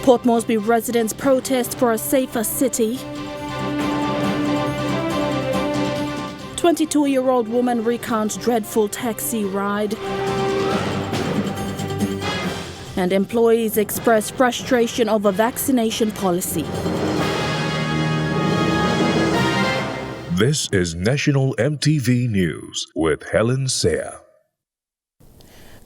Port Moresby residents protest for a safer city. 22-year-old woman recounts dreadful taxi ride. And employees express frustration over vaccination policy. This is National EMTV News with Helen Sayre.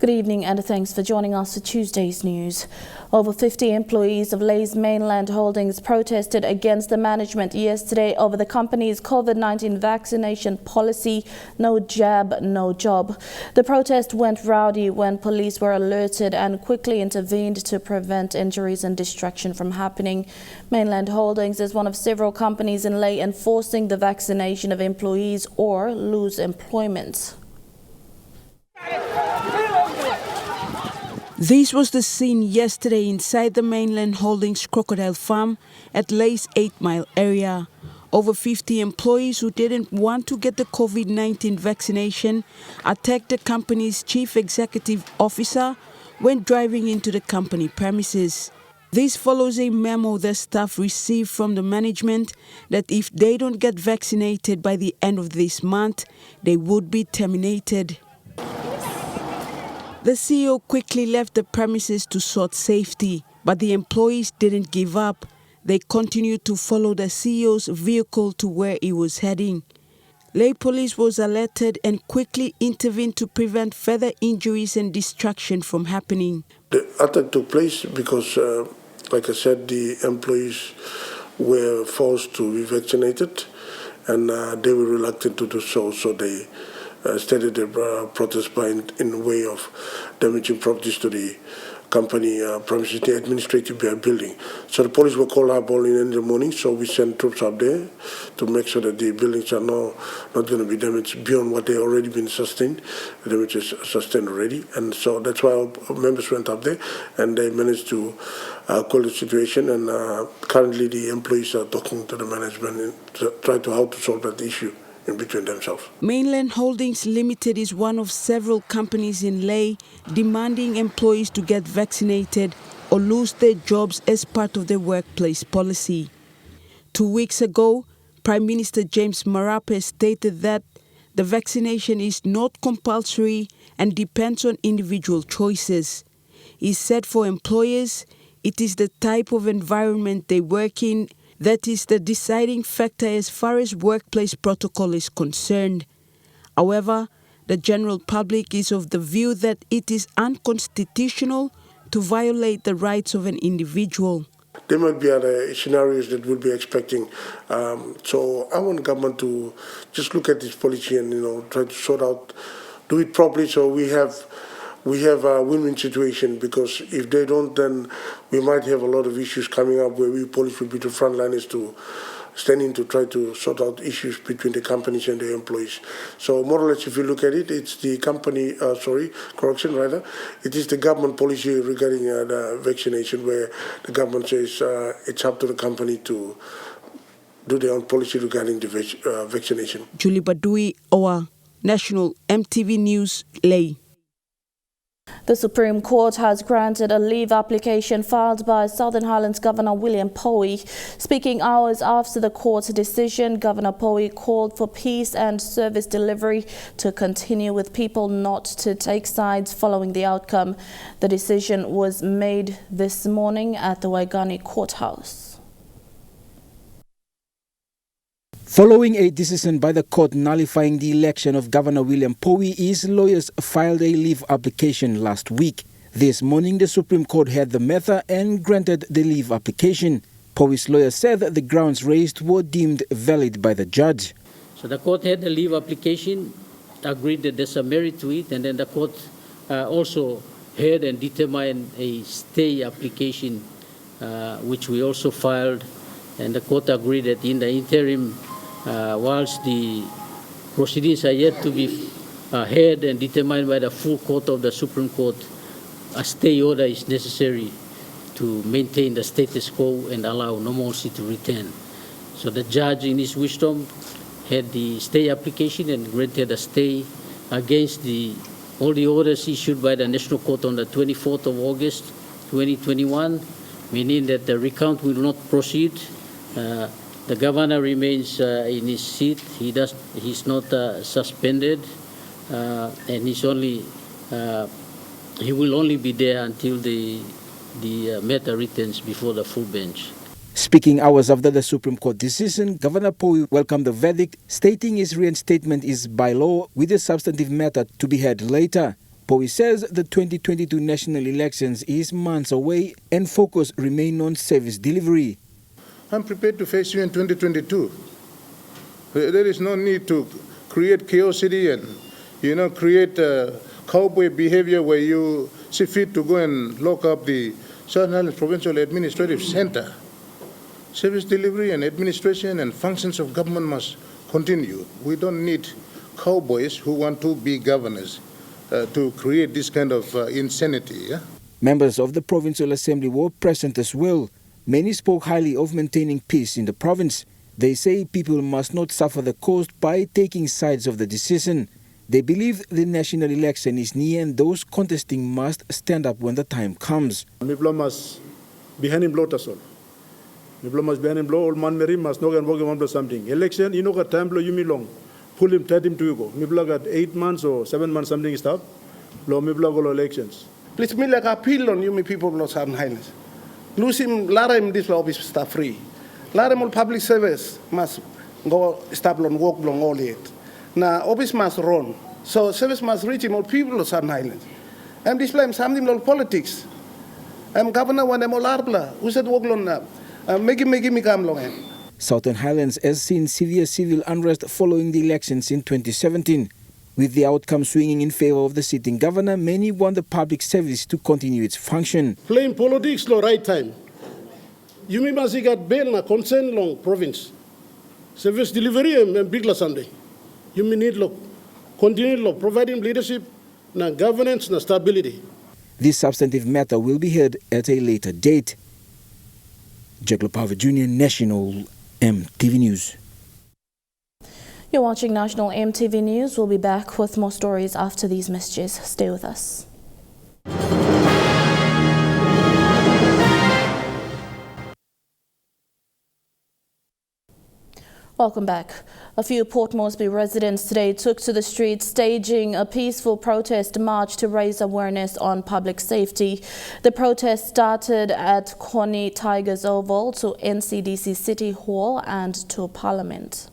Good evening and thanks for joining us for Tuesday's news. Over 50 employees of Lay's Mainland Holdings protested against the management yesterday over the company's COVID-19 vaccination policy, no jab, no job. The protest went rowdy when police were alerted and quickly intervened to prevent injuries and distraction from happening. Mainland Holdings is one of several companies in Lay enforcing the vaccination of employees or lose employment. This was the scene yesterday inside the Mainland Holdings crocodile farm at Lay's 8 Mile area. Over 50 employees who didn't want to get the COVID-19 vaccination attacked the company's chief executive officer when driving into the company premises. This follows a memo the staff received from the management that if they don't get vaccinated by the end of this month, they would be terminated. The CEO quickly left the premises to sort safety, but the employees didn't give up. They continued to follow the CEO's vehicle to where he was heading. Lay police was alerted and quickly intervened to prevent further injuries and distraction from happening. The attack took place because, like I said, the employees were forced to be vaccinated and they were reluctant to do so, so they started their protest by in a way of damaging properties to the company premises, the administrative building. So the police were called up early in the morning, so we sent troops up there to make sure that the buildings are not going to be damaged beyond what they already been sustained. The damage is sustained already, and so that's why our members went up there and they managed to call the situation, and currently the employees are talking to the management and try to how to solve that issue in between themselves. Mainland Holdings Limited is one of several companies in Lay demanding employees to get vaccinated or lose their jobs as part of their workplace policy. 2 weeks ago, Prime Minister James Marape stated that the vaccination is not compulsory and depends on individual choices. He said for employers, it is the type of environment they work in that is the deciding factor as far as workplace protocol is concerned. However, the general public is of the view that it is unconstitutional to violate the rights of an individual. There might be other scenarios that we'll be expecting. So I want government to just look at this policy and try to sort out, do it properly, so we have a win-win situation, because if they don't, then we might have a lot of issues coming up where we police will be the frontliners to stand in to try to sort out issues between the companies and the employees. So more or less, if you look at it, it's the company, it is the government policy regarding the vaccination, where the government says it's up to the company to do their own policy regarding the vaccination. Julie Badui, Owa, National EMTV News, Lay. The Supreme Court has granted a leave application filed by Southern Highlands Governor William Powy. Speaking hours after the court's decision, Governor Powy called for peace and service delivery to continue, with people not to take sides following the outcome. The decision was made this morning at the Waigani Courthouse. Following a decision by the court nullifying the election of Governor William Powy, his lawyers filed a leave application last week. This morning, the Supreme Court heard the matter and granted the leave application. Powy's lawyers said that the grounds raised were deemed valid by the judge. So the court had the leave application, agreed that there's a merit to it, and then the court also heard and determined a stay application, which we also filed, and the court agreed that in the interim, whilst the proceedings are yet to be heard and determined by the full court of the Supreme Court, a stay order is necessary to maintain the status quo and allow normalcy to return. So the judge, in his wisdom, had the stay application and granted a stay against all the orders issued by the National Court on the 24th of August, 2021, meaning that the recount will not proceed. The governor remains in his seat. He's not suspended, and he will only be there until the matter returns before the full bench. Speaking hours after the Supreme Court decision, Governor Powy welcomed the verdict, stating his reinstatement is by law with the substantive matter to be heard later. Powy says the 2022 national elections is months away and focus remain on service delivery. I'm prepared to face you in 2022. There is no need to create chaosity and, create cowboy behavior where you see fit to go and lock up the Southern Highlands Provincial Administrative Center. Service delivery and administration and functions of government must continue. We don't need cowboys who want to be governors to create this kind of insanity. Yeah? Members of the Provincial Assembly were present as well. Many spoke highly of maintaining peace in the province. They say people must not suffer the cost by taking sides of the decision. They believe the national election is near and those contesting must stand up when the time comes. Mibla must behind him blow tasol. Mibla must behind him blow all man meri must no gan work on something. Election, got time blow you me long. Pull him, tell him to go. Mibla got 8 months or 7 months something stop. Blow Mibla go elections. Please me like appeal on you me people of Southern Highlands. Lose him, let him this law office staff free. Let him all public service must go stop on work long all it. Now office must run. So service must reach him all people of Southern Highlands. And this time something all politics. Governor when them all arbla. Who said work long now? Make me come long. Southern Highlands has seen severe civil unrest following the elections in 2017. With the outcome swinging in favor of the sitting governor, many want the public service to continue its function. Playing politics no right time. You may must get bail na concern long province. Service delivery and big la Sunday. You may need look continue providing leadership na governance na stability. This substantive matter will be heard at a later date. Powy Jr., National MTV News. You're watching National MTV News. We'll be back with more stories after these messages. Stay with us. Welcome back. A few Port Moresby residents today took to the streets staging a peaceful protest march to raise awareness on public safety. The protest started at Connie Tigers Oval to NCDC City Hall and to Parliament.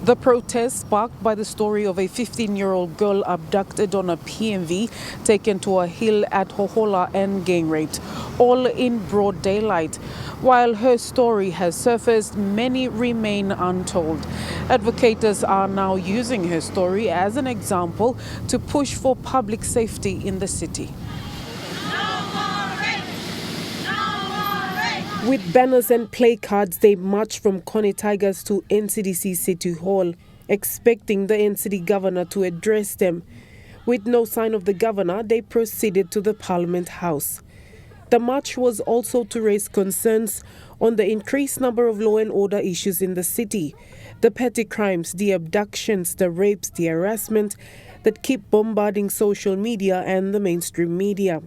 The protest sparked by the story of a 15-year-old girl abducted on a PMV, taken to a hill at Hohola and gang raped, all in broad daylight. While her story has surfaced, many remain untold. Advocates are now using her story as an example to push for public safety in the city. With banners and placards, they marched from Connie Tigers to NCDC City Hall, expecting the NCD governor to address them. With no sign of the governor, they proceeded to the Parliament House. The march was also to raise concerns on the increased number of law and order issues in the city, the petty crimes, the abductions, the rapes, the harassment that keep bombarding social media and the mainstream media.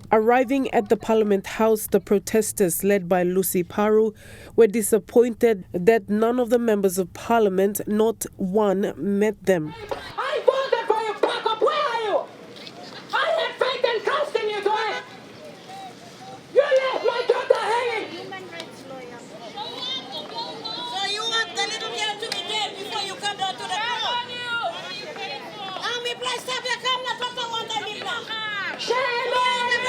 Arriving at the Parliament House, the protesters, led by Lucy Paru, were disappointed that none of the members of Parliament, not one, met them. I voted for you, backup. Where are you? I had faith and trust in you, Joy. You left my daughter hanging. Human rights lawyer. So you want the little girl to be dead before you come down to the court? I'm a place to be come na toto wanda libna. Shame on you!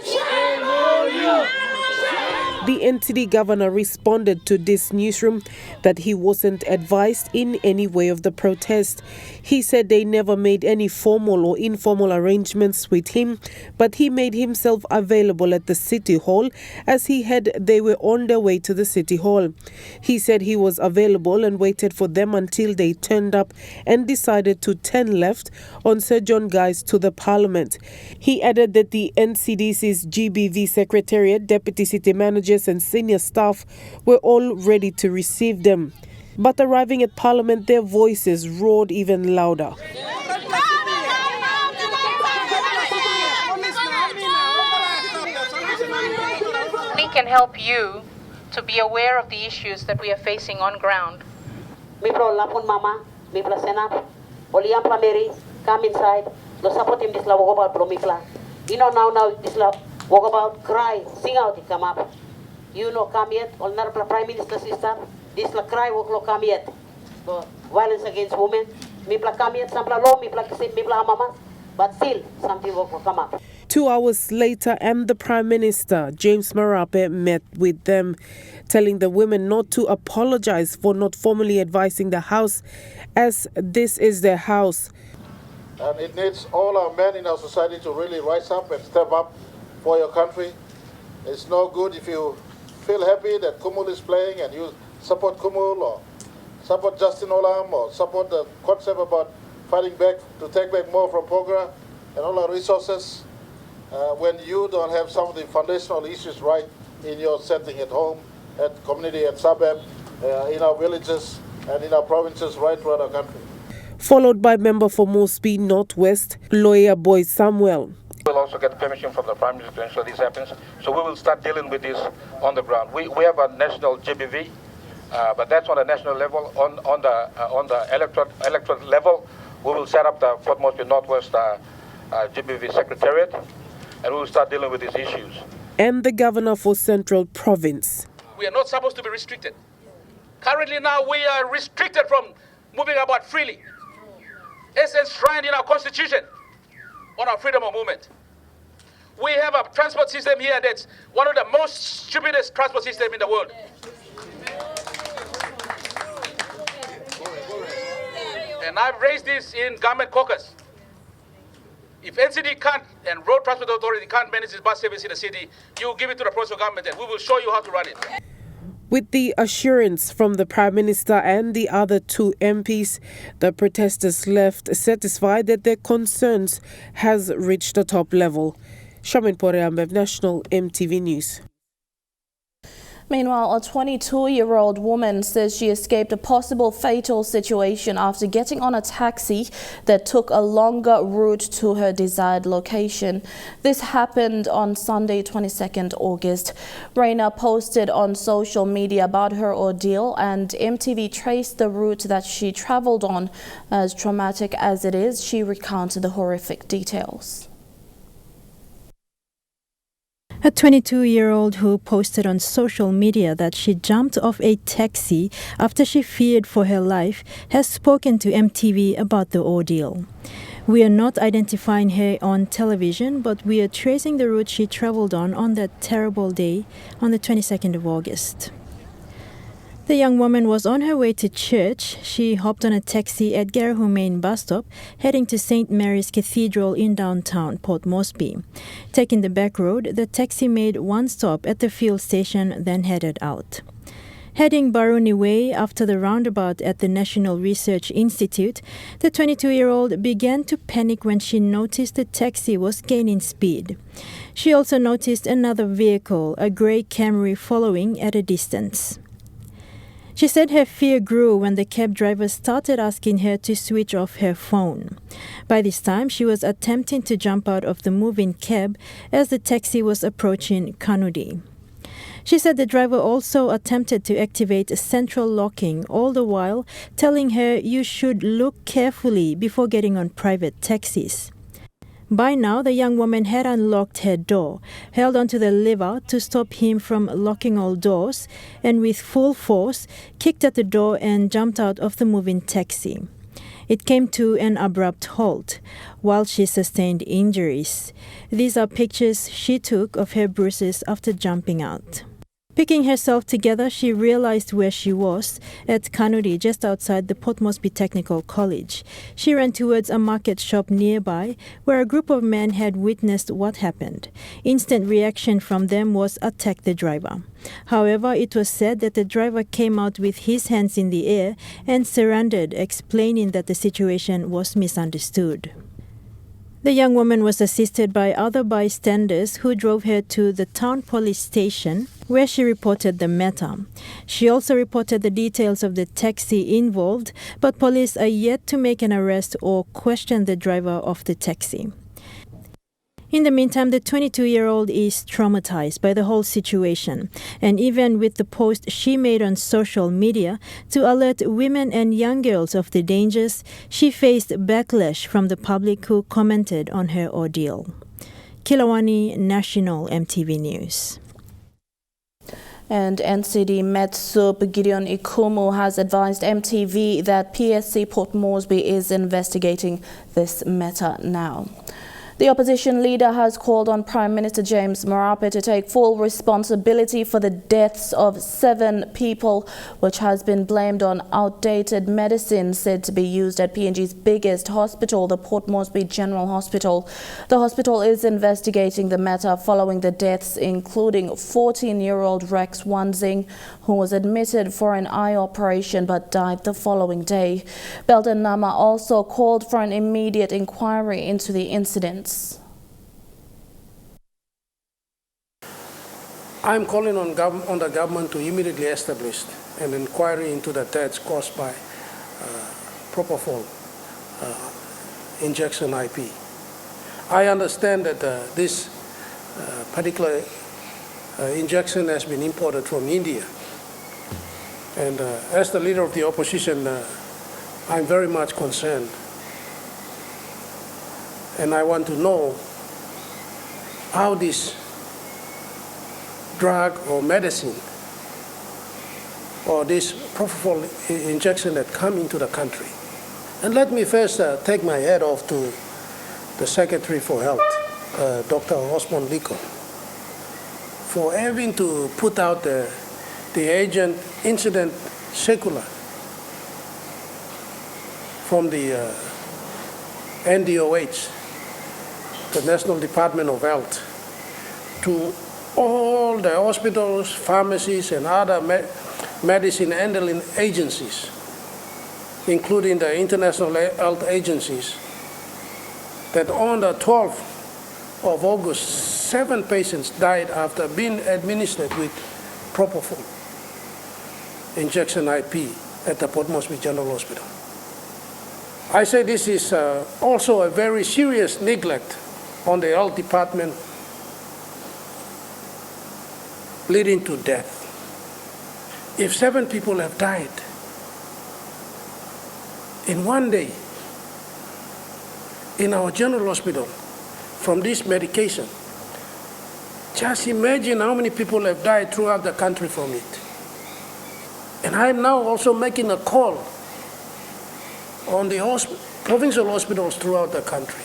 Shame on you! The NTD governor responded to this newsroom that he wasn't advised in any way of the protest. He said they never made any formal or informal arrangements with him, but he made himself available at the City Hall as they were on their way to the City Hall. He said he was available and waited for them until they turned up and decided to turn left on Sir John Guy's to the Parliament. He added that the NCDC's GBV Secretariat, Deputy City Managers and senior staff were all ready to receive them. But arriving at Parliament, their voices roared even louder. can help you to be aware of the issues that we are facing on ground. Mipla lapon mama, mipla senap, oliam plameri, come inside. Lo support him this la walk about pro mipla. You know now this la walk about, cry, sing out, come up. You know come yet, honorable Prime Minister sister, this la cry walk lo come yet. Violence against women, mipla come yet, sampla law, mipla kisi, mipla mama, but still something will come up. 2 hours later, and the Prime Minister, James Marape, met with them, telling the women not to apologize for not formally advising the House, as this is their house. And it needs all our men in our society to really rise up and step up for your country. It's no good if you feel happy that Kumul is playing and you support Kumul or support Justin Olam or support the concept about fighting back to take back more from Pogra and all our resources. When you don't have some of the foundational issues right in your setting at home, at community, at suburb, in our villages and in our provinces right throughout our country. Followed by member for Moresby Northwest, lawyer Boy Samuel. We'll also get permission from the Prime Minister to ensure this happens. So we will start dealing with this on the ground. We have a national GBV, but that's on a national level. On the electorate level, we will set up the Port Moresby Northwest GBV Secretariat, and we will start dealing with these issues. And the governor for Central Province. We are not supposed to be restricted. Currently now we are restricted from moving about freely. It's enshrined in our constitution on our freedom of movement. We have a transport system here that's one of the most stupidest transport systems in the world. And I've raised this in government caucus. If NCD can't and Road Transport Authority can't manage this bus service in the city, you give it to the provincial government and we will show you how to run it. With the assurance from the Prime Minister and the other 2 MPs, the protesters left satisfied that their concerns has reached the top level. Shamin Poreambev, National EMTV News. Meanwhile, a 22-year-old woman says she escaped a possible fatal situation after getting on a taxi that took a longer route to her desired location. This happened on Sunday, 22nd August. Raina posted on social media about her ordeal, and EMTV traced the route that she traveled on. As traumatic as it is, she recounted the horrific details. A 22-year-old who posted on social media that she jumped off a taxi after she feared for her life has spoken to EMTV about the ordeal. We are not identifying her on television, but we are tracing the route she traveled on that terrible day on the 22nd of August. The young woman was on her way to church. She hopped on a taxi at Garahu Main bus stop, heading to St. Mary's Cathedral in downtown Port Moresby. Taking the back road, the taxi made one stop at the fuel station, then headed out. Heading Baruni Way after the roundabout at the National Research Institute, the 22-year-old began to panic when she noticed the taxi was gaining speed. She also noticed another vehicle, a grey Camry, following at a distance. She said her fear grew when the cab driver started asking her to switch off her phone. By this time, she was attempting to jump out of the moving cab as the taxi was approaching Kanudi. She said the driver also attempted to activate central locking, all the while telling her you should look carefully before getting on private taxis. By now, the young woman had unlocked her door, held onto the lever to stop him from locking all doors, and with full force, kicked at the door and jumped out of the moving taxi. It came to an abrupt halt, while she sustained injuries. These are pictures she took of her bruises after jumping out. Picking herself together, she realized where she was, at Kanudi, just outside the Port Moresby Technical College. She ran towards a market shop nearby, where a group of men had witnessed what happened. Instant reaction from them was attack the driver. However, it was said that the driver came out with his hands in the air and surrendered, explaining that the situation was misunderstood. The young woman was assisted by other bystanders who drove her to the town police station, where she reported the matter. She also reported the details of the taxi involved, but police are yet to make an arrest or question the driver of the taxi. In the meantime, the 22-year-old is traumatized by the whole situation. And even with the post she made on social media to alert women and young girls of the dangers, she faced backlash from the public who commented on her ordeal. Kilawani, National MTV News. And NCD Met Sup Gideon Ikumu has advised MTV that PSC Port Moresby is investigating this matter now. The opposition leader has called on Prime Minister James Marape to take full responsibility for the deaths of 7 people, which has been blamed on outdated medicine said to be used at PNG's biggest hospital, the Port Moresby General Hospital. The hospital is investigating the matter following the deaths, including 14-year-old Rex Wanzing, who was admitted for an eye operation but died the following day. Belton Nama also called for an immediate inquiry into the incident. I'm calling on the government to immediately establish an inquiry into the deaths caused by propofol injection IP. I understand that this particular injection has been imported from India. And as the leader of the opposition, I'm very much concerned. And I want to know how this drug or medicine or this propofol injection that come into the country. And let me first take my hat off to the Secretary for Health, Dr. Osman Liko, for having to put out the agent incident circular from the NDOH, the National Department of Health, to all the hospitals, pharmacies, and other medicine handling agencies, including the international health agencies, that on the 12th of August, 7 patients died after being administered with propofol injection IP at the Port Moresby General Hospital. I say this is also a very serious neglect on the health department, leading to death. If 7 people have died in one day in our general hospital from this medication, just imagine how many people have died throughout the country from it. And I'm now also making a call on the provincial hospitals throughout the country,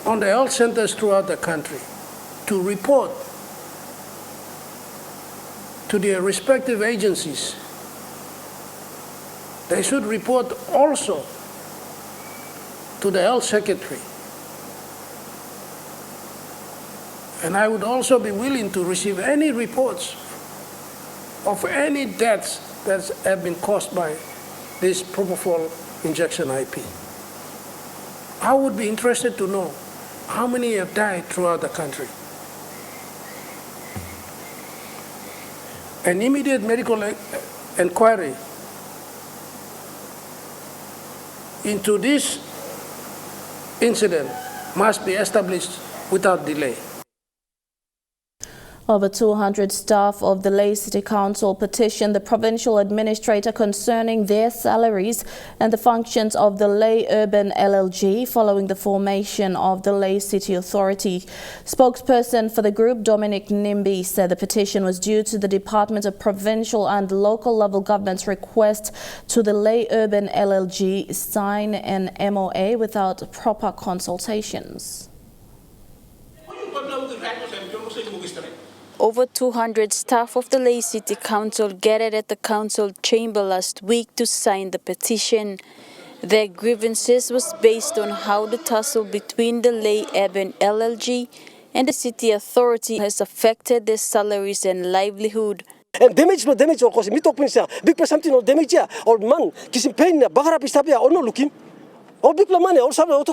on the health centers throughout the country, to report to their respective agencies. They should report also to the health secretary. And I would also be willing to receive any reports of any deaths that have been caused by this propofol injection IP. I would be interested to know how many have died throughout the country. An immediate medical inquiry into this incident must be established without delay. Over 200 staff of the Lae City Council petitioned the provincial administrator concerning their salaries and the functions of the Lae Urban LLG following the formation of the Lae City Authority. Spokesperson for the group, Dominic Nimby, said the petition was due to the Department of Provincial and Local Level Government's request to the Lae Urban LLG sign an MOA without proper consultations. Over 200 staff of the Lae City Council gathered at the council chamber last week to sign the petition. Their grievances was based on how the tussle between the Lae Urban LLG and the city authority has affected their salaries and livelihood. And damage or cause me talk big something or damage or man kisim pain bakara pistapia or no looking. Or big money or something on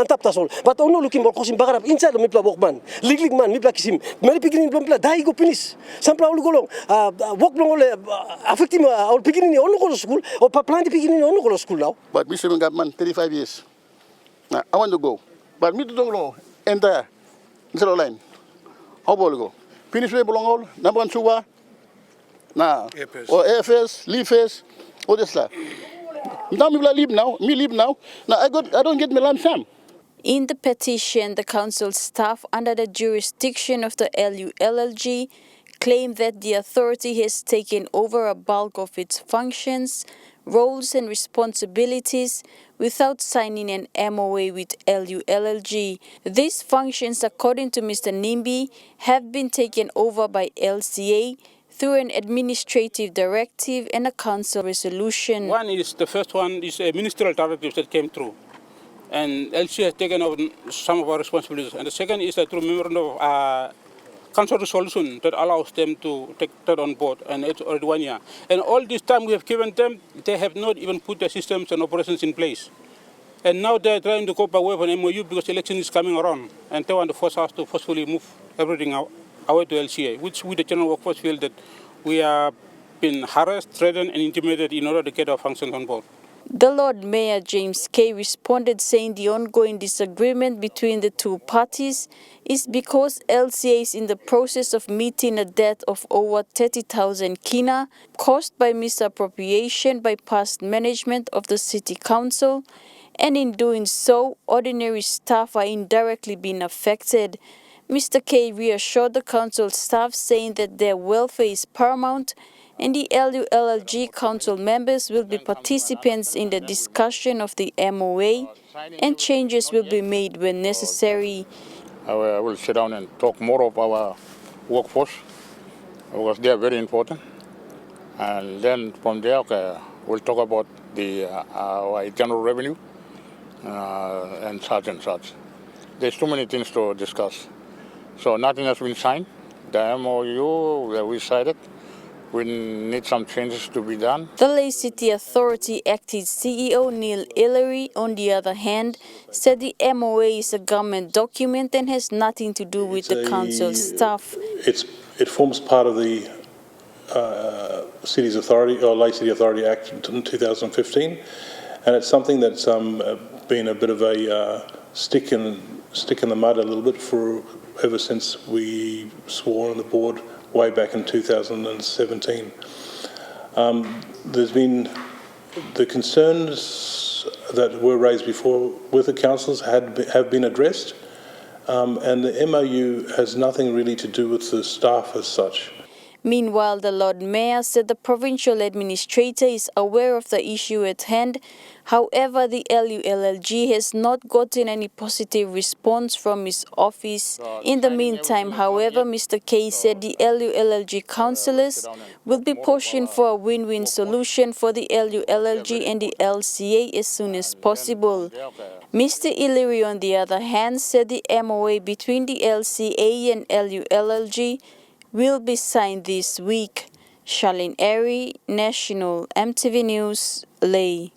top tasol, but only looking for causing bagarap inside the Mipla Walkman, Liglig man, Mipla Kisim, many beginning Plumpla, Daigo Pinis, some Paul Golong, walk long affecting or beginning on school or plant beginning on school now. But we shouldn't got man 35 years. Now, I want to go. But me to don't know entire zero line. How about go? Finish way belong all. Number one sugar. Nah. Or AFS, leafs, all this stuff. Now me leave now. Me leave now. Now I don't get my lump sum. In the petition, the council staff under the jurisdiction of the LULLG claim that the authority has taken over a bulk of its functions, roles and responsibilities without signing an MOA with LULLG. These functions, according to Mr. Nimbi, have been taken over by LCA through an administrative directive and a council resolution. The first one is a ministerial directive that came through, and LCA has taken over some of our responsibilities. And the second is a true memorandum of council resolution that allows them to take that on board, and it's already 1 year. And all this time we have given them, they have not even put the systems and operations in place. And now they're trying to go by way of an MOU because election is coming around, and they want to force us to forcefully move everything away to LCA, which we, the general workforce, feel that we have been harassed, threatened, and intimidated in order to get our functions on board. The Lord Mayor James Kay responded saying the ongoing disagreement between the two parties is because LCA is in the process of meeting a debt of over 30,000 kina caused by misappropriation by past management of the City Council, and in doing so, ordinary staff are indirectly being affected. Mr. Kay reassured the council staff saying that their welfare is paramount, and the LULLG council members will be participants in the discussion of the MOA, and changes will be made when necessary. I will sit down and talk more of our workforce because they are very important. And then from there, we'll talk about our general revenue and such and such. There's too many things to discuss. So nothing has been signed. The MOU we cited. We need some changes to be done. The Lay City Authority acting CEO Neil Ellery, on the other hand, said the MOA is a government document and has nothing to do with the council staff. It forms part of the City's Authority or Lay City Authority Act in 2015, and it's something that's been a bit of a stick in the mud a little bit for ever since we swore on the board way back in 2017. There's been the concerns that were raised before with the councils have been addressed, and the MOU has nothing really to do with the staff as such. Meanwhile, the Lord Mayor said the provincial administrator is aware of the issue at hand. However, the LULLG has not gotten any positive response from his office. In the meantime, however, Mr. Kay said the LULLG councillors will be pushing for a win-win solution for the LULLG and the LCA as soon as possible. Mr. Illyri, on the other hand, said the MOA between the LCA and LULLG will be signed this week. Charlene Airy, National MTV News, Lay.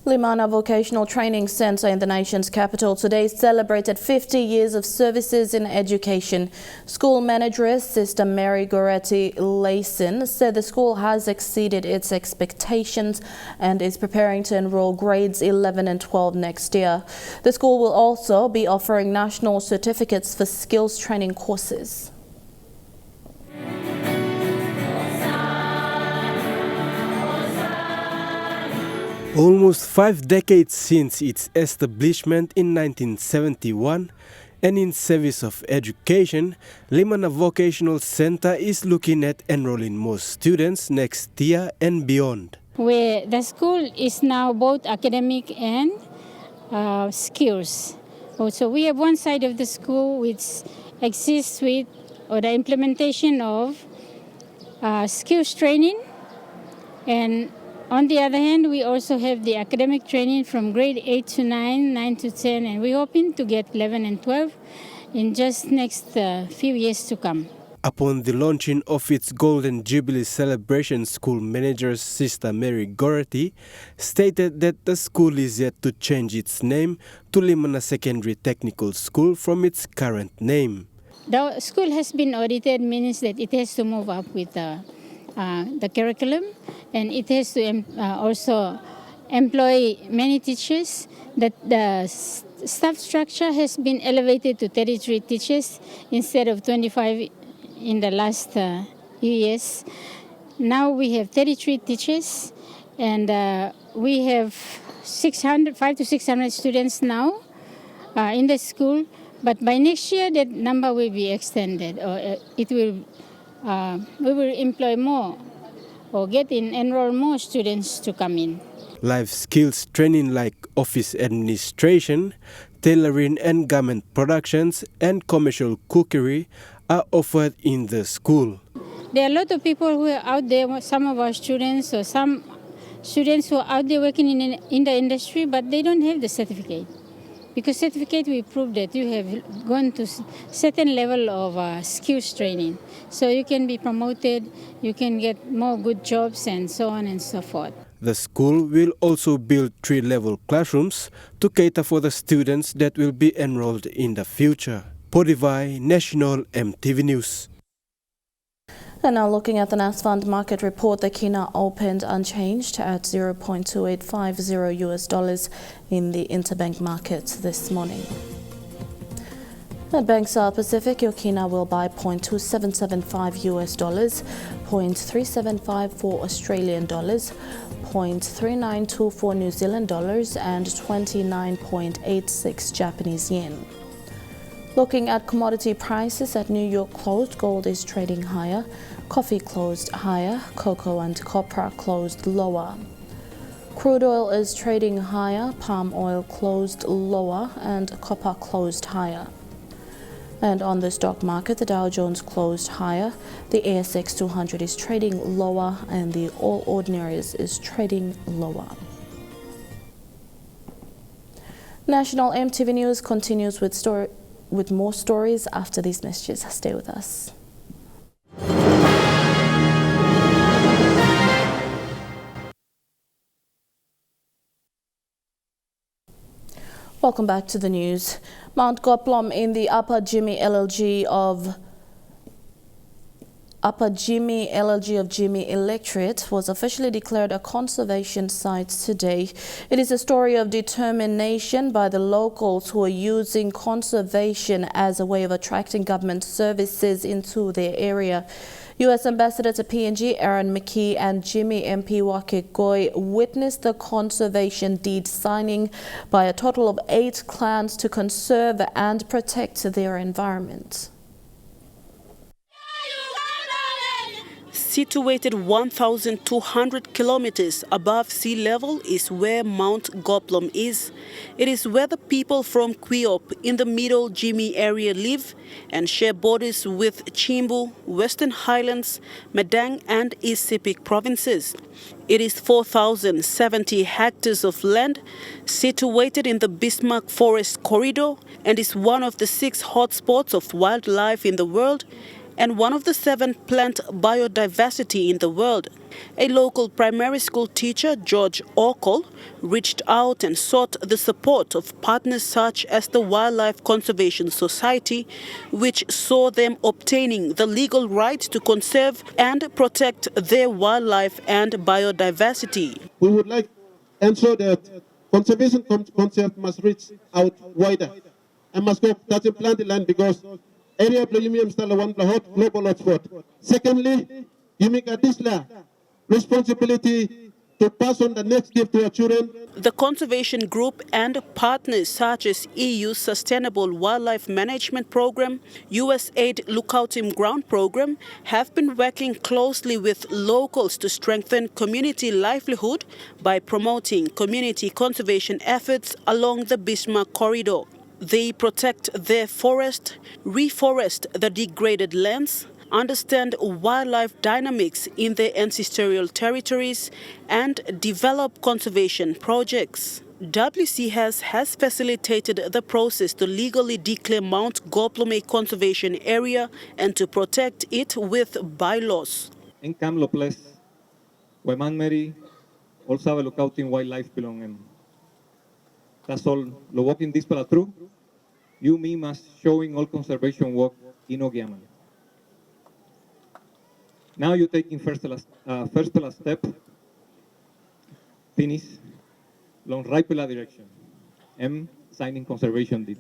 Limana Vocational Training Centre in the nation's capital today celebrated 50 years of services in education. School manageress Sister Mary Goretti-Layson said the school has exceeded its expectations and is preparing to enroll grades 11 and 12 next year. The school will also be offering national certificates for skills training courses. Almost 5 decades since its establishment in 1971 and in service of education, Limana Vocational Centre is looking at enrolling more students next year and beyond. Where the school is now both academic and skills. Also, we have one side of the school which exists with the implementation of skills training, and on the other hand, we also have the academic training from grade 8 to 9, 9 to 10, and we're hoping to get 11 and 12 in just next few years to come. Upon the launching of its Golden Jubilee celebration, school manager Sister Mary Goretti stated that the school is yet to change its name to Limana Secondary Technical School from its current name. The school has been audited, means that it has to move up with the curriculum, and it has to also employ many teachers. That the staff structure has been elevated to 33 teachers instead of 25 in the last years. Now we have 33 teachers, and we have 500 to 600 students now in the school. But by next year, that number will be extended, or we will employ more or enroll more students to come in. Life skills training like office administration, tailoring and garment productions, and commercial cookery are offered in the school. There are a lot of people who are out there, some of our students or some students who are out there working in the industry, but they don't have the certificate. Because certificate will prove that you have gone to certain level of skills training. So you can be promoted, you can get more good jobs, and so on and so forth. The school will also build 3-level classrooms to cater for the students that will be enrolled in the future. Powy, National EMTV News. And now looking at the NASFund market report, the Kina opened unchanged at $0.2850 in the interbank market this morning. At Bank South Pacific, your Kina will buy $0.2775 $0.375 Australian dollars, $0.3924 New Zealand dollars, and 29.86 Japanese yen. Looking at commodity prices at New York closed, gold is trading higher, coffee closed higher, cocoa and copra closed lower. Crude oil is trading higher, palm oil closed lower, and copper closed higher. And on the stock market, the Dow Jones closed higher, the ASX 200 is trading lower, and the All Ordinaries is trading lower. National EMTV News continues with more stories after these messages. Stay with us. Welcome back to the news. Mount Goplom in the Upper Jimmy LLG of Jimmy Electorate was officially declared a conservation site today. It is a story of determination by the locals who are using conservation as a way of attracting government services into their area. U.S. Ambassador to PNG Aaron McKee and Jimmy MP Wake Goy witnessed the conservation deed signing by a total of 8 clans to conserve and protect their environment. Situated 1,200 kilometers above sea level is where Mount Goplom is. It is where the people from Quiop in the Middle Jimmy area live and share borders with Chimbu, Western Highlands, Madang and East Sepik provinces. It is 4,070 hectares of land situated in the Bismarck Forest Corridor and is one of the 6 hotspots of wildlife in the world and one of the 7 plant biodiversity in the world. A local primary school teacher, George Orkol, reached out and sought the support of partners such as the Wildlife Conservation Society, which saw them obtaining the legal right to conserve and protect their wildlife and biodiversity. We would like to ensure that conservation concept must reach out wider and must go touching plant land because area premium style one hot global hotspot. Secondly, you make a disla responsibility to pass on the next gift to our children. The conservation group and partners such as EU's Sustainable Wildlife Management Program, USAID Lookouting Ground Program have been working closely with locals to strengthen community livelihood by promoting community conservation efforts along the Bismarck Corridor. They protect their forest, reforest the degraded lands, understand wildlife dynamics in their ancestral territories, and develop conservation projects. WCS has facilitated the process to legally declare Mount Goplom a conservation area and to protect it with bylaws. In Kamlo Place, Waiman Mary, also a lookouting wildlife belonging. That's all. Lo walking this para through. You me must showing all conservation work in Ogiaman. Now you're taking first step. Finish. Long right pela direction. signing conservation deed.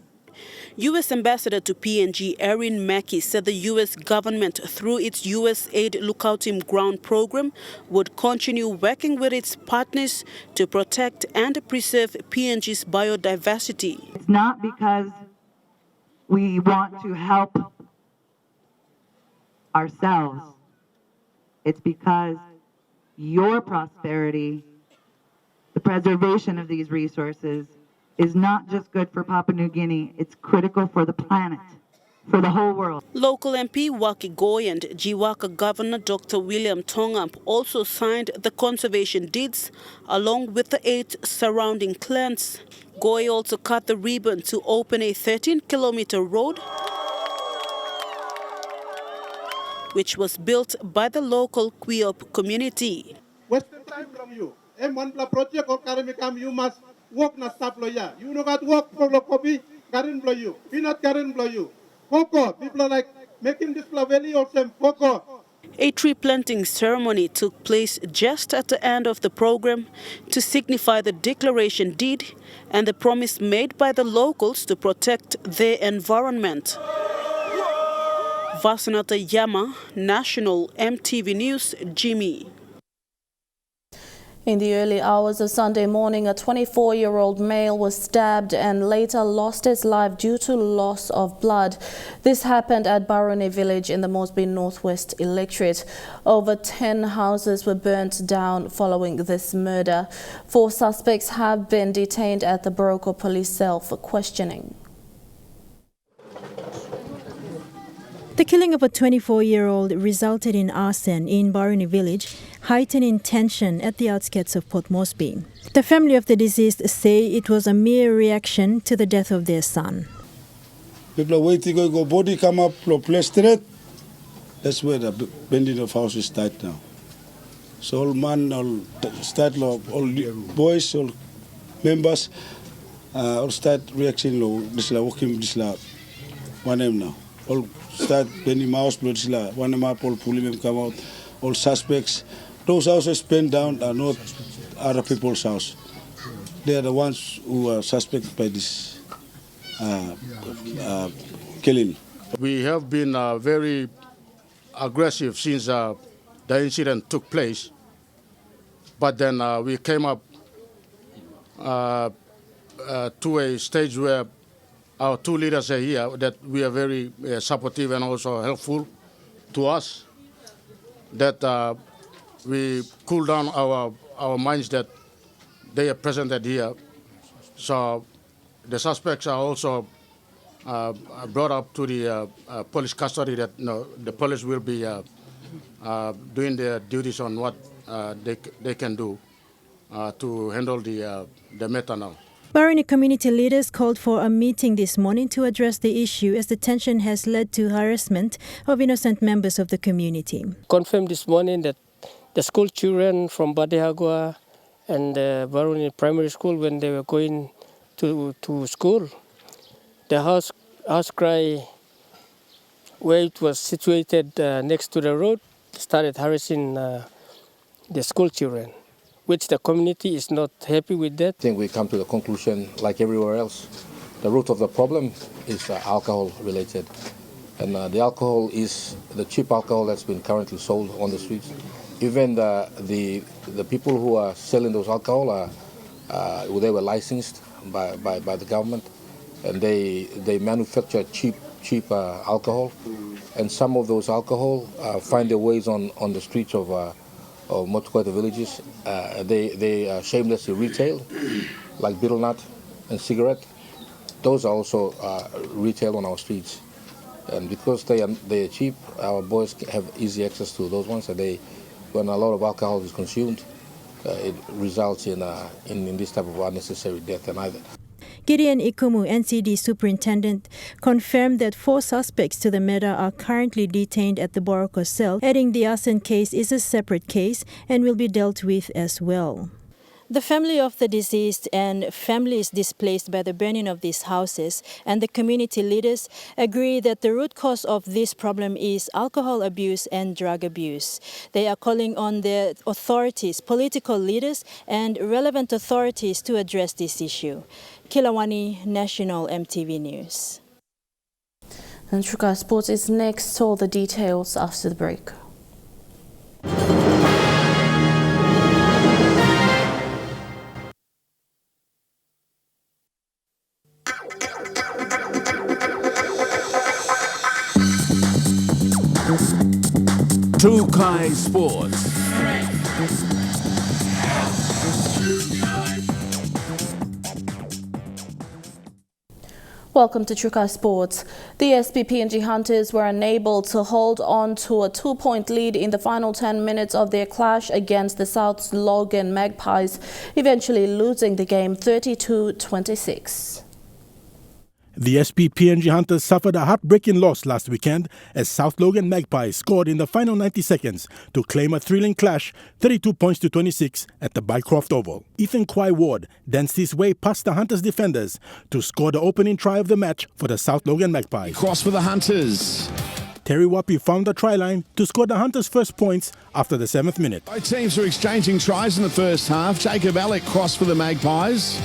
U.S. Ambassador to PNG Erin Mackey said the U.S. government, through its USAID Lookout in Ground program, would continue working with its partners to protect and preserve PNG's biodiversity. It's not because we want to help ourselves. It's because your prosperity, the preservation of these resources, is not just good for Papua New Guinea, it's critical for the planet, for the whole world. Local MP Waki Goy and Jiwaka Governor Dr. William Tongam also signed the conservation deeds along with the 8 surrounding clans. Goy also cut the ribbon to open a 13-kilometer road which was built by the local Quiop community. Western time from you. M1 project or Karimikam, you must work na stop lawyer. You know got work for the copy, Karin blow you. Peanut Karin blow you. Coco, people are like making this Plaveli or some Coco. A tree planting ceremony took place just at the end of the program to signify the declaration deed and the promise made by the locals to protect their environment. Vasanata Yama, National EMTV News, Jimmy. In the early hours of Sunday morning, a 24-year-old male was stabbed and later lost his life due to loss of blood. This happened at Barone village in the Moresby Northwest electorate. Over 10 houses were burnt down following this murder. 4 suspects have been detained at the Boroko police cell for questioning. The killing of a 24-year-old resulted in arson in Barone village, heightening tension at the outskirts of Port Moresby. The family of the deceased say it was a mere reaction to the death of their son. People are waiting, go body come up, plaster it. That's where the bending of houses start now. So all man, all start, all boys, all members, all start reacting. This la walking, this la one name now. All start bending mouse, this la one name up, all pulling them come out. All suspects. Those houses burned down are not other people's house. They are the ones who are suspected by this killing. We have been very aggressive since the incident took place. But then we came up to a stage where our 2 leaders are here, that we are very supportive and also helpful to us. That we cool down our minds that they are presented here. So the suspects are also brought up to the police custody, that the police will be doing their duties on what they can do to handle the matter now. Barone community leaders called for a meeting this morning to address the issue as the tension has led to harassment of innocent members of the community. Confirmed this morning that the school children from Badehagua and Barone Primary School, when they were going to school, the house cry where it was situated next to the road started harassing the school children, which the community is not happy with that. I think we come to the conclusion, like everywhere else, the root of the problem is alcohol related. And the alcohol is the cheap alcohol that's been currently sold on the streets. Even the people who are selling those alcohol, they were licensed by the government, and they manufacture cheap alcohol. And some of those alcohol find their ways on the streets of Motukwata villages. They shamelessly retail, like betel nut and cigarette. Those are also retail on our streets. And because they are cheap, our boys have easy access to those ones. And when a lot of alcohol is consumed, it results in this type of unnecessary death. And Gideon Ikumu, NCD Superintendent, confirmed that 4 suspects to the matter are currently detained at the Boroko cell, adding the arson case is a separate case and will be dealt with as well. The family of the deceased and families displaced by the burning of these houses and the community leaders agree that the root cause of this problem is alcohol abuse and drug abuse. They are calling on the authorities, political leaders and relevant authorities to address this issue. Kilawani, National EMTV News. And Trukai Sports is next. All the details after the break. Trukai Sports. Welcome to Trukai Sports. The SPPNG Hunters were unable to hold on to a 2-point lead in the final 10 minutes of their clash against the South Logan Magpies, eventually losing the game 32-26. The SPPNG Hunters suffered a heartbreaking loss last weekend as South Logan Magpies scored in the final 90 seconds to claim a thrilling clash 32 points to 26 at the Bycroft Oval. Ethan Kwai Ward danced his way past the Hunters defenders to score the opening try of the match for the South Logan Magpies. Cross for the Hunters. Terry Wapi found the try line to score the Hunters' first points after the 7th minute. Both teams were exchanging tries in the first half. Jacob Alec crossed for the Magpies.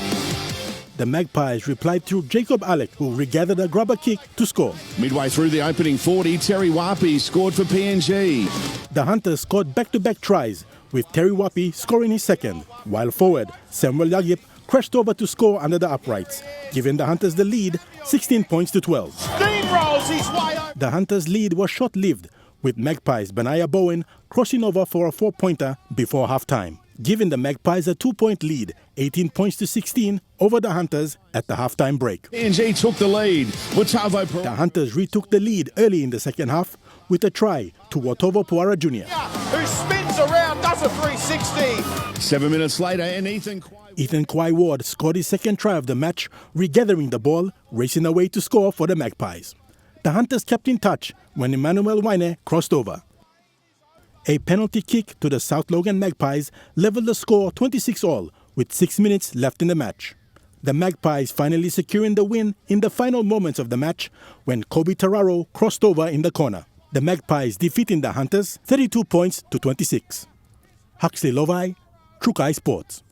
The Magpies replied through Jacob Alec, who regathered a grubber kick to score. Midway through the opening 40, Terry Wapi scored for PNG. The Hunters scored back-to-back tries, with Terry Wapi scoring his second, while forward Samuel Yagip crashed over to score under the uprights, giving the Hunters the lead 16 points to 12. Steamrolls his way over. The Hunters' lead was short-lived, with Magpies Benaya Bowen crossing over for a 4-pointer before halftime, giving the Magpies a 2-point lead, 18 points to 16 over the Hunters at the halftime break. PNG took the lead. The Hunters retook the lead early in the second half with a try to Watovo Puara Jr. Who spins around, does a 360. 7 minutes later, and Ethan Kwai Ward scored his second try of the match, regathering the ball, racing away to score for the Magpies. The Hunters kept in touch when Emmanuel Waine crossed over. A penalty kick to the South Logan Magpies leveled the score 26-all with 6 minutes left in the match. The Magpies finally securing the win in the final moments of the match when Kobe Tararo crossed over in the corner. The Magpies defeating the Hunters 32 points to 26. Huxley Lovai, Trukai Sports.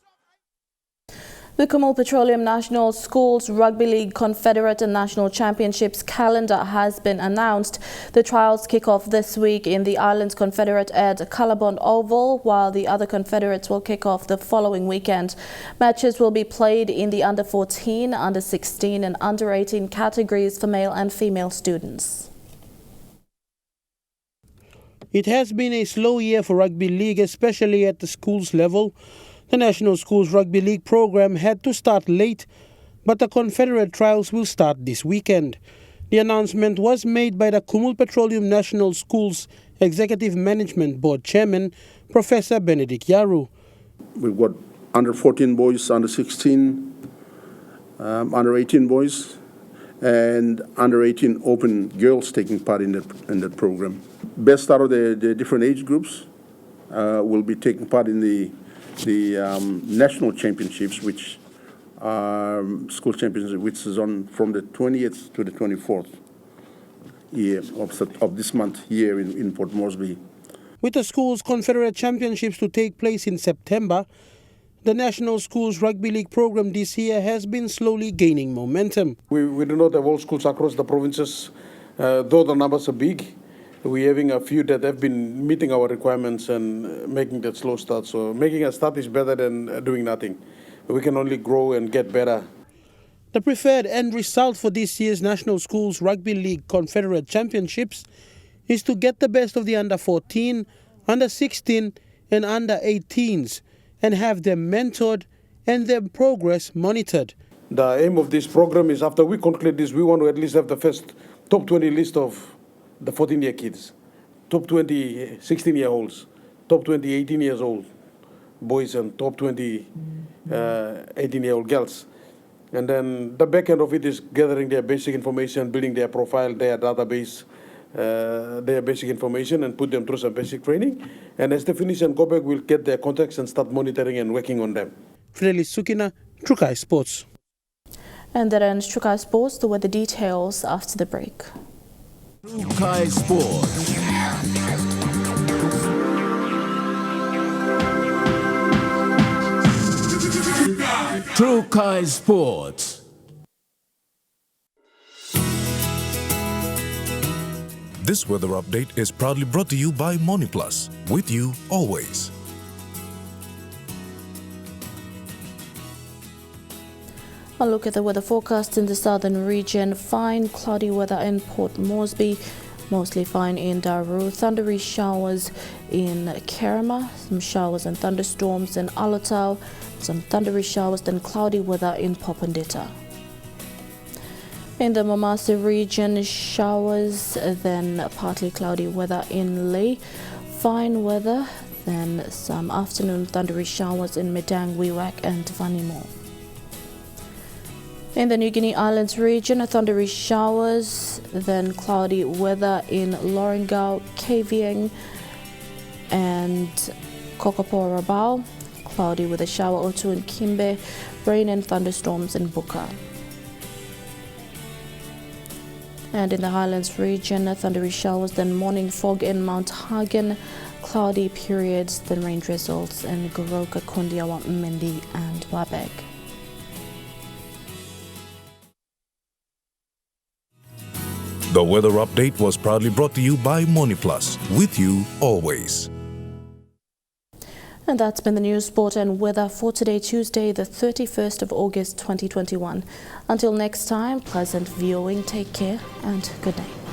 The Kumul Petroleum National Schools Rugby League Confederate and National Championships calendar has been announced. The trials kick off this week in the Islands Confederate at Callabon Oval, while the other Confederates will kick off the following weekend. Matches will be played in the under-14, under-16 and under-18 categories for male and female students. It has been a slow year for rugby league, especially at the schools level. The National Schools Rugby League program had to start late, but the Confederate trials will start this weekend. The announcement was made by the Kumul Petroleum National Schools Executive Management Board Chairman, Professor Benedict Yaru. We've got under 14 boys, under 16, under 18 boys, and under 18 open girls taking part in that program. Best out of the different age groups will be taking part in the national championships, which are school championships, which is on from the 20th to the 24th year of this month here in Port Moresby. With the schools' Confederate Championships to take place in September, the National Schools Rugby League program this year has been slowly gaining momentum. We do not have all schools across the provinces, though the numbers are big. We're having a few that have been meeting our requirements and making that slow start. So making a start is better than doing nothing. We can only grow and get better. The preferred end result for this year's National Schools Rugby League Confederate Championships is to get the best of the under-14, under-16 and under-18s and have them mentored and their progress monitored. The aim of this program is after we conclude this, we want to at least have the first top 20 list of the 14-year kids, top 20 16-year-olds, top 20 18 years old boys and top 20 18-year-old girls. And then the back end of it is gathering their basic information, building their profile, their database, their basic information and put them through some basic training. And as they finish and go back, we'll get their contacts and start monitoring and working on them. Fidelis Sukina, Trukai Sports. And that ends Trukai Sports. The weather details after the break. Trukai Sports. Trukai Sports. This weather update is proudly brought to you by MoneyPlus, with you always. A look at the weather forecast in the southern region. Fine cloudy weather in Port Moresby, mostly fine in Daru. Thundery showers in Kerema, some showers and thunderstorms in Alotau, some thundery showers, then cloudy weather in Popondetta. In the Mamasa region, showers, then partly cloudy weather in Leh, fine weather, then some afternoon thundery showers in Medang, Wewak and Vanimo. In the New Guinea Islands region, thundery showers, then cloudy weather in Lorengau, Kavieng and Kokopo-Rabaul, cloudy with a shower or two in Kimbe, rain and thunderstorms in Buka. And in the Highlands region, thundery showers, then morning fog in Mount Hagen, cloudy periods, then rain drizzles in Goroka, Kundiawa, Mindi and Wabeg. The weather update was proudly brought to you by MoneyPlus, with you always. And that's been the news, sport and weather for today, Tuesday, the 31st of August 2021. Until next time, pleasant viewing, take care and good night.